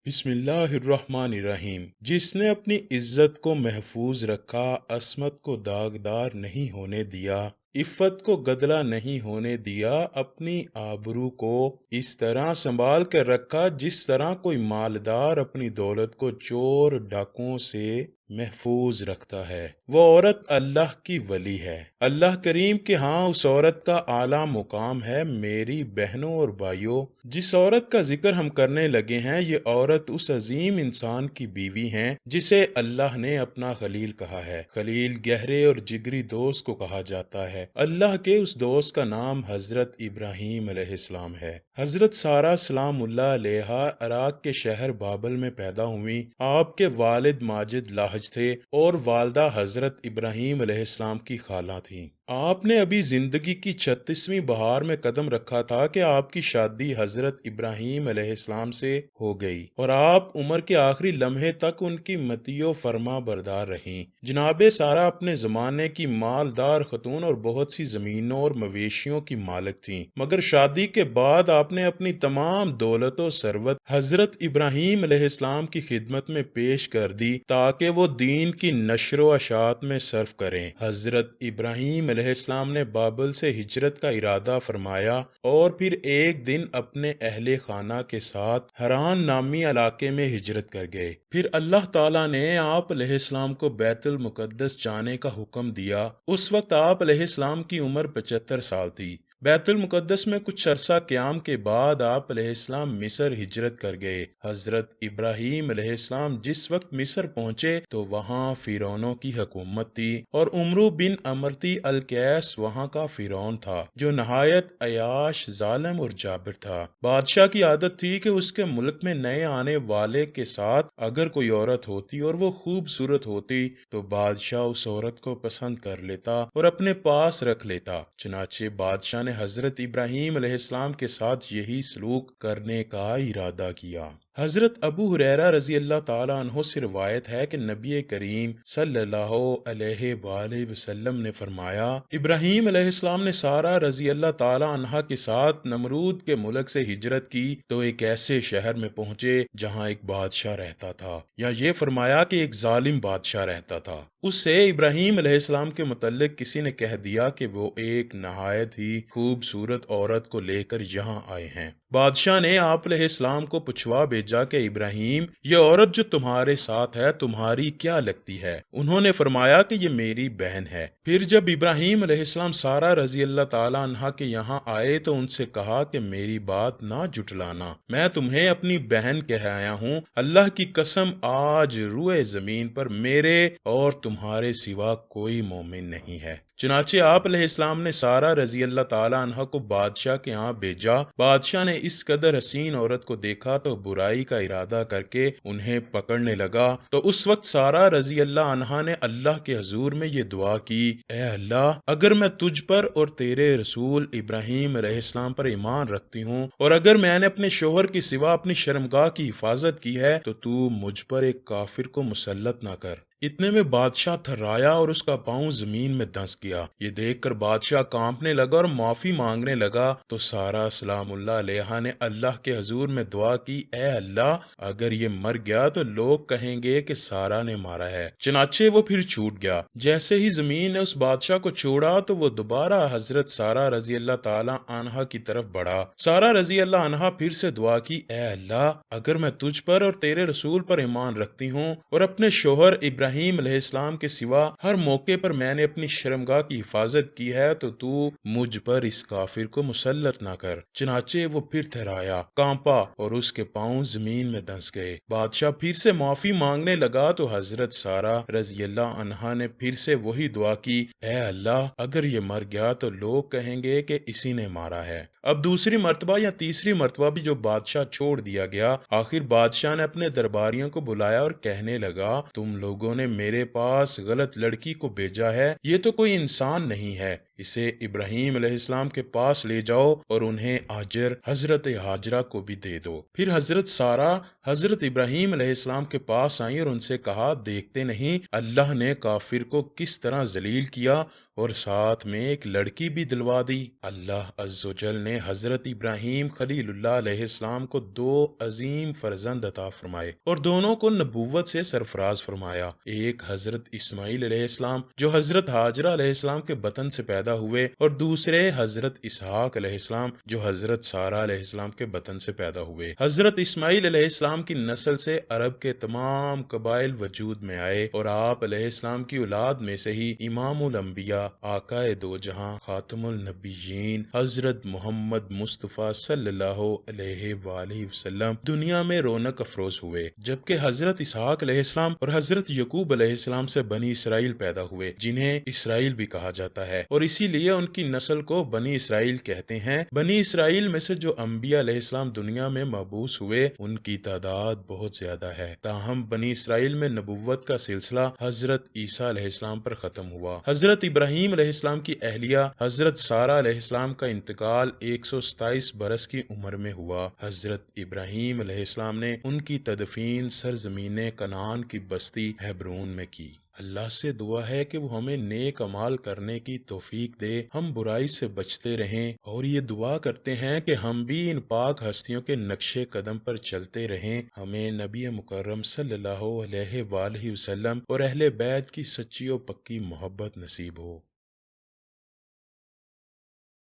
بسم اللہ الرحمن الرحیم۔ جس نے اپنی عزت کو محفوظ رکھا، عصمت کو داغدار نہیں ہونے دیا، عفت کو گدلا نہیں ہونے دیا، اپنی آبرو کو اس طرح سنبھال کر رکھا جس طرح کوئی مالدار اپنی دولت کو چور ڈاکوؤں سے محفوظ رکھتا ہے، وہ عورت اللہ کی ولی ہے۔ اللہ کریم کے ہاں اس عورت کا اعلیٰ مقام ہے۔ میری بہنوں اور بھائیوں، جس عورت کا ذکر ہم کرنے لگے ہیں، یہ عورت اس عظیم انسان کی بیوی ہیں جسے اللہ نے اپنا خلیل کہا ہے۔ خلیل گہرے اور جگری دوست کو کہا جاتا ہے۔ اللہ کے اس دوست کا نام حضرت ابراہیم علیہ السلام ہے۔ حضرت سارہ سلام اللہ علیہا عراق کے شہر بابل میں پیدا ہوئی۔ آپ کے والد ماجد لاہج تھے اور والدہ حضرت ابراہیم علیہ السلام کی خالہ تھیں۔ آپ نے ابھی زندگی کی 36ویں بہار میں قدم رکھا تھا کہ آپ کی شادی حضرت ابراہیم علیہ السلام سے ہو گئی اور آپ عمر کے آخری لمحے تک ان کی مطیع و فرما بردار رہیں۔ جناب سارہ اپنے زمانے کی مالدار خاتون اور بہت سی زمینوں اور مویشیوں کی مالک تھیں، مگر شادی کے بعد آپ نے اپنی تمام دولت و ثروت حضرت ابراہیم علیہ السلام کی خدمت میں پیش کر دی تاکہ وہ دین کی نشر و اشاعت میں صرف کریں۔ حضرت ابراہیم علیہ السلام نے بابل سے ہجرت کا ارادہ فرمایا اور پھر ایک دن اپنے اہل خانہ کے ساتھ حران نامی علاقے میں ہجرت کر گئے۔ پھر اللہ تعالیٰ نے آپ علیہ السلام کو بیت المقدس جانے کا حکم دیا۔ اس وقت آپ علیہ السلام کی عمر 75 سال تھی۔ بیت المقدس میں کچھ عرصہ قیام کے بعد آپ علیہ السلام مصر ہجرت کر گئے۔ حضرت ابراہیم علیہ السلام جس وقت مصر پہنچے تو وہاں فرعونوں کی حکومت تھی اور عمرو بن امرتی القیس وہاں کا فرعون تھا جو نہایت عیاش، ظالم اور جابر تھا۔ بادشاہ کی عادت تھی کہ اس کے ملک میں نئے آنے والے کے ساتھ اگر کوئی عورت ہوتی اور وہ خوبصورت ہوتی تو بادشاہ اس عورت کو پسند کر لیتا اور اپنے پاس رکھ لیتا۔ چنانچہ بادشاہ نے حضرت ابراہیم علیہ السلام کے ساتھ یہی سلوک کرنے کا ارادہ کیا۔ حضرت ابو ہریرہ رضی اللہ تعالیٰ عنہ سے روایت ہے کہ نبی کریم صلی اللہ علیہ وآلہ وسلم نے فرمایا، ابراہیم علیہ السلام نے سارہ رضی اللہ تعالیٰ عنہ کے ساتھ نمرود کے ملک سے ہجرت کی تو ایک ایسے شہر میں پہنچے جہاں ایک بادشاہ رہتا تھا، یا یہ فرمایا کہ ایک ظالم بادشاہ رہتا تھا۔ اس سے ابراہیم علیہ السلام کے متعلق کسی نے کہہ دیا کہ وہ ایک نہایت ہی خوبصورت عورت کو لے کر یہاں آئے ہیں۔ بادشاہ نے آپ علیہ السلام کو پوچھوا بھیجا کہ ابراہیم، یہ عورت جو تمہارے ساتھ ہے تمہاری کیا لگتی ہے؟ انہوں نے فرمایا کہ یہ میری بہن ہے۔ پھر جب ابراہیم علیہ السلام سارہ رضی اللہ تعالیٰ عنہ کے یہاں آئے تو ان سے کہا کہ میری بات نہ جھٹلانا، میں تمہیں اپنی بہن کہہ آیا ہوں۔ اللہ کی قسم آج روئے زمین پر میرے اور تمہارے سوا کوئی مومن نہیں ہے۔ چنانچہ آپ علیہ السلام نے سارہ رضی اللہ تعالیٰ عنہ کو بادشاہ کے ہاں بھیجا۔ بادشاہ نے اس قدر حسین عورت کو دیکھا تو برائی کا ارادہ کر کے انہیں پکڑنے لگا تو اس وقت سارہ رضی اللہ عنہا نے اللہ کے حضور میں یہ دعا کی، اے اللہ، اگر میں تجھ پر اور تیرے رسول ابراہیم علیہ السلام پر ایمان رکھتی ہوں اور اگر میں نے اپنے شوہر کی سوا اپنی شرمگاہ کی حفاظت کی ہے تو مجھ پر ایک کافر کو مسلط نہ کر۔ اتنے میں بادشاہ تھرایا اور اس کا پاؤں زمین میں دھنس گیا۔ یہ دیکھ کر بادشاہ کانپنے لگا اور معافی مانگنے لگا تو سارہ سلام اللہ علیہا نے اللہ کے حضور میں دعا کی، اے اللہ، اگر یہ مر گیا تو لوگ کہیں گے کہ سارہ نے مارا ہے۔ چنانچہ وہ پھر چھوٹ گیا۔ جیسے ہی زمین نے اس بادشاہ کو چھوڑا تو وہ دوبارہ حضرت سارہ رضی اللہ تعالی عنہا کی طرف بڑھا۔ سارہ رضی اللہ عنہا پھر سے دعا کی، اے اللہ، اگر میں تجھ پر اور تیرے رسول پر ایمان رکھتی ہوں اور اپنے شوہر ابراہیم علیہ السلام کے سوا ہر موقع پر میں نے اپنی شرمگاہ کی حفاظت کی ہے تو مجھ پر اس کافر کو مسلط نہ کر۔ چنانچہ وہ پھر تھرایا، کانپا اور اس کے پاؤں زمین میں دھنس گئے۔ بادشاہ پھر سے معافی مانگنے لگا تو حضرت سارہ رضی اللہ عنہا نے پھر سے وہی دعا کی، اے اللہ، اگر یہ مر گیا تو لوگ کہیں گے کہ اسی نے مارا ہے۔ اب دوسری مرتبہ یا تیسری مرتبہ بھی جو بادشاہ چھوڑ دیا گیا، آخر بادشاہ نے اپنے درباریوں کو بلایا اور کہنے لگا، تم لوگوں نے میرے پاس غلط لڑکی کو بھیجا ہے، یہ تو کوئی انسان نہیں ہے، اسے ابراہیم علیہ السلام کے پاس لے جاؤ اور انہیں آجر حضرت ہاجرہ کو بھی دے دو۔ پھر حضرت سارہ حضرت ابراہیم علیہ السلام کے پاس آئیں اور ان سے کہا، دیکھتے نہیں اللہ نے کافر کو کس طرح ذلیل کیا اور ساتھ میں ایک لڑکی بھی دلوا دی۔ اللہ عز و جل نے حضرت ابراہیم خلیل اللہ علیہ السلام کو 2 عظیم فرزند عطا فرمائے اور دونوں کو نبوت سے سرفراز فرمایا۔ ایک حضرت اسماعیل علیہ السلام جو حضرت ہاجرہ علیہ السلام کے بطن سے پیدا ہوئے، اور دوسرے حضرت اسحاق علیہ السلام جو حضرت سارہ علیہ السلام کے بطن سے پیدا ہوئے۔ حضرت اسماعیل علیہ السلام کی نسل سے عرب کے تمام قبائل وجود میں آئے اور آپ علیہ السلام کی اولاد میں سے ہی امام الانبیاء، آقا دو جہاں، خاتم النبیین حضرت محمد مصطفیٰ صلی اللہ علیہ وآلہ وسلم دنیا میں رونق افروز ہوئے، جبکہ حضرت اسحاق علیہ السلام اور حضرت یعقوب علیہ السلام سے بنی اسرائیل پیدا ہوئے، جنہیں اسرائیل بھی کہا جاتا ہے، اور اسی لیے ان کی نسل کو بنی اسرائیل کہتے ہیں۔ بنی اسرائیل میں سے جو انبیاء علیہ السلام دنیا میں مبعوث ہوئے ان کی تعداد بہت زیادہ ہے، تاہم بنی اسرائیل میں نبوت کا سلسلہ حضرت عیسیٰ علیہ السلام پر ختم ہوا۔ حضرت ابراہیم علیہ السلام کی اہلیہ حضرت سارہ علیہ السلام کا انتقال 127 برس کی عمر میں ہوا۔ حضرت ابراہیم علیہ السلام نے ان کی تدفین سرزمین کنعان کی بستی ہیبرون میں کی۔ اللہ سے دعا ہے کہ وہ ہمیں نیک اعمال کرنے کی توفیق دے، ہم برائی سے بچتے رہیں، اور یہ دعا کرتے ہیں کہ ہم بھی ان پاک ہستیوں کے نقش قدم پر چلتے رہیں، ہمیں نبی مکرم صلی اللہ علیہ وآلہ وسلم اور اہل بیت کی سچی و پکی محبت نصیب ہو۔